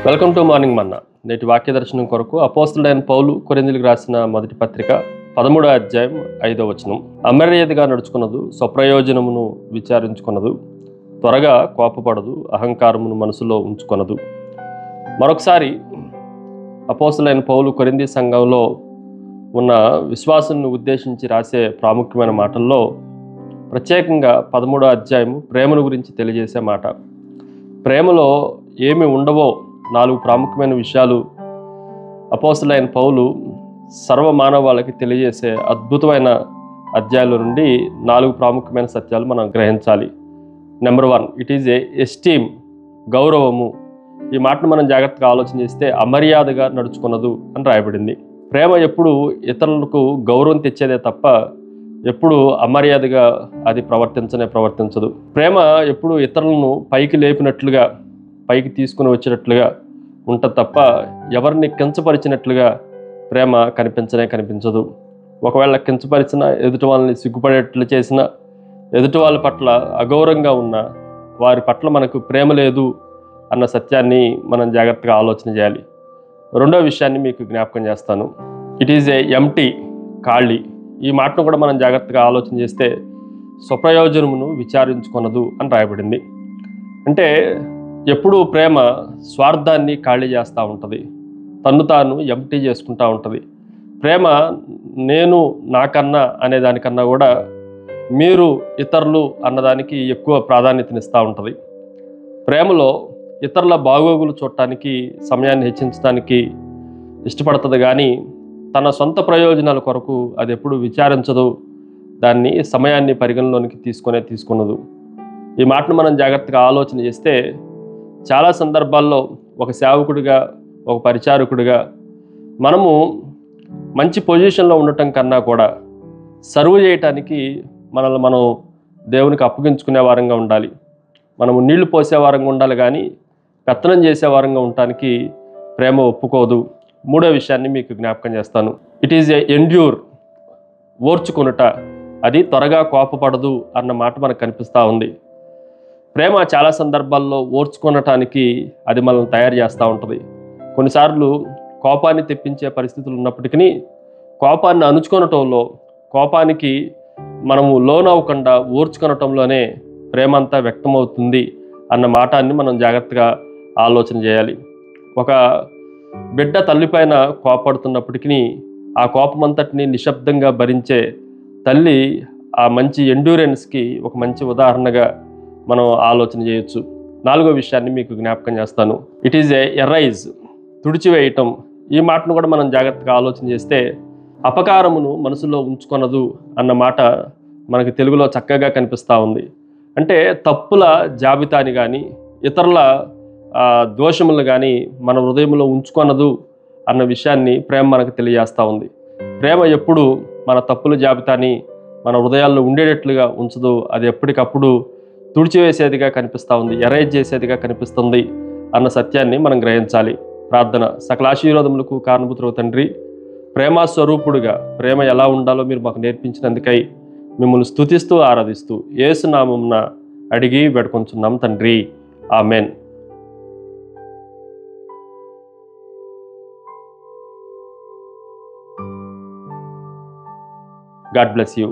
Welcome to morning మన్నా. నేటి వాక్య దర్శనం కొరకు అపోస్తలుడైన పౌలు కొరింథీయులకు రాసిన మొదటి పత్రిక 13వ అధ్యాయం 5వ వచనం. అమర్యాదగా నడుచుకున్నదు, స్వప్రయోజనమును విచారించుకున్నదు, త్వరగా కోపపడదు, అహంకారమును మనసులో ఉంచుకొనదు. మరొకసారి అపోస్తలుడైన పౌలు కొరింథీ సంఘంలో ఉన్న విశ్వాసులను ఉద్దేశించి రాసే ప్రాముఖ్యమైన మాటల్లో ప్రత్యేకంగా 13వ అధ్యాయము ప్రేమను గురించి తెలియజేసే మాట. ప్రేమలో ఏమి ఉండవో 4 ప్రాముఖ్యమైన విషయాలు అపోస్తలుడైన పౌలు సర్వ మానవాళికి తెలియజేసే అద్భుతమైన అధ్యాయాల నుండి 4 ప్రాముఖ్యమైన సత్యాలు మనం గ్రహించాలి. Number 1, it is A esteem, గౌరవము. ఈ మాటను మనం జాగ్రత్తగా ఆలోచన చేస్తే అమర్యాదగా నడుచుకున్నదు అని రాయబడింది. ప్రేమ ఎప్పుడు ఇతరులకు గౌరవం తెచ్చేదే తప్ప ఎప్పుడు అమర్యాదగా అది ప్రవర్తించదు. ప్రేమ ఎప్పుడు ఇతరులను పైకి లేపినట్లుగా, పైకి తీసుకుని వచ్చేటట్లుగా ఉంటుంది తప్ప ఎవరిని కించపరిచినట్లుగా ప్రేమ కనిపించదు. ఒకవేళ కించపరిచిన, ఎదుటి వాళ్ళని సిగ్గుపడేట్లు చేసిన, ఎదుటి వాళ్ళ పట్ల అగౌరవంగా ఉన్న వారి పట్ల మనకు ప్రేమ లేదు అన్న సత్యాన్ని మనం జాగ్రత్తగా ఆలోచన చేయాలి. రెండో విషయాన్ని మీకు జ్ఞాపకం చేస్తాను. ఇట్ ఈజ్ ఏ ఎంప్టీ, ఖాళీ. ఈ మాటను కూడా మనం జాగ్రత్తగా ఆలోచన చేస్తే స్వప్రయోజనమును విచారించుకొనదు అని రాయబడింది. అంటే ఎప్పుడూ ప్రేమ స్వార్థాన్ని ఖాళీ చేస్తూ ఉంటుంది, తన్ను తాను ఎంప్టీ చేసుకుంటూ ఉంటుంది. ప్రేమ నేను నాకన్నా అనే దానికన్నా కూడా మీరు ఇతరులు అన్నదానికి ఎక్కువ ప్రాధాన్యతనిస్తూ ఉంటుంది. ప్రేమలో ఇతరుల బాగోగులు చూడటానికి, సమయాన్ని హెచ్చించడానికి ఇష్టపడుతుంది, కానీ తన సొంత ప్రయోజనాల కొరకు అది ఎప్పుడు విచారించదు, దాన్ని సమయాన్ని పరిగణలోనికి తీసుకున్నదు. ఈ మాటను మనం జాగ్రత్తగా ఆలోచన చేస్తే చాలా సందర్భాల్లో ఒక సేవకుడిగా, ఒక పరిచారకుడిగా మనము మంచి పొజిషన్లో ఉండటం కన్నా కూడా సర్వ్ చేయటానికి మనల్ని మనం దేవునికి అప్పగించుకునే వారంగా ఉండాలి. మనము నీళ్లు పోసే వారంగా ఉండాలి, కానీ పెత్తనం చేసే వారంగా ఉండటానికి ప్రేమ ఒప్పుకోదు. మూడో విషయాన్ని మీకు జ్ఞాపకం చేస్తాను. ఇట్ ఈజ్ ఏ ఎండ్యూర్, ఓర్చుకొనుట. అది త్వరగా కోపపడదు అన్న మాట మనకు కనిపిస్తూ ఉంది. ప్రేమ చాలా సందర్భాల్లో ఓర్చుకొనటానికి అది మనల్ని తయారు చేస్తూ ఉంటుంది. కొన్నిసార్లు కోపాన్ని తెప్పించే పరిస్థితులు ఉన్నప్పటికీ కోపాన్ని అణుచుకొనటంలో, కోపానికి మనము లోనవ్వకుండా ఓర్చుకొనటంలోనే ప్రేమ అంతా వ్యక్తమవుతుంది అన్న మాటాన్ని మనం జాగ్రత్తగా ఆలోచన చేయాలి. ఒక బిడ్డ తల్లిపైన కోపడుతున్నప్పటికీ ఆ కోపమంతటిని నిశ్శబ్దంగా భరించే తల్లి ఆ మంచి ఎండ్యూరెన్స్కి ఒక మంచి ఉదాహరణగా మనం ఆలోచన చేయొచ్చు. 4వ విషయాన్ని మీకు జ్ఞాపకం చేస్తాను. ఇట్ ఈజ్ ఏ ఎరైజ్, తుడిచివేయటం. ఈ మాటను కూడా మనం జాగ్రత్తగా ఆలోచన చేస్తే అపకారమును మనసులో ఉంచుకొనదు అన్న మాట మనకు తెలుగులో చక్కగా కనిపిస్తూ ఉంది. అంటే తప్పుల జాబితాని కానీ, ఇతరుల దోషములు కానీ మన హృదయంలో ఉంచుకొనదు అన్న విషయాన్ని ప్రేమ మనకు తెలియజేస్తూ ఉంది. ప్రేమ ఎప్పుడు మన తప్పుల జాబితాని మన హృదయాల్లో ఉండేటట్లుగా ఉంచదు. అది ఎప్పటికప్పుడు తుడిచివేసేదిగా కనిపిస్తూ ఉంది, ఎరైజ్ చేసేదిగా కనిపిస్తుంది అన్న సత్యాన్ని మనం గ్రహించాలి. ప్రార్థన. సకల ఆశీర్వాదములకు కారణభూతుడవు తండ్రి, ప్రేమ స్వరూపుడుగా ప్రేమ ఎలా ఉండాలో మీరు మాకు నేర్పించినందుకై మిమ్మల్ని స్తుతిస్తూ ఆరాధిస్తూ యేసు నామమున అడిగి వేడుకొంచున్నాం తండ్రి. ఆమెన్. God bless you.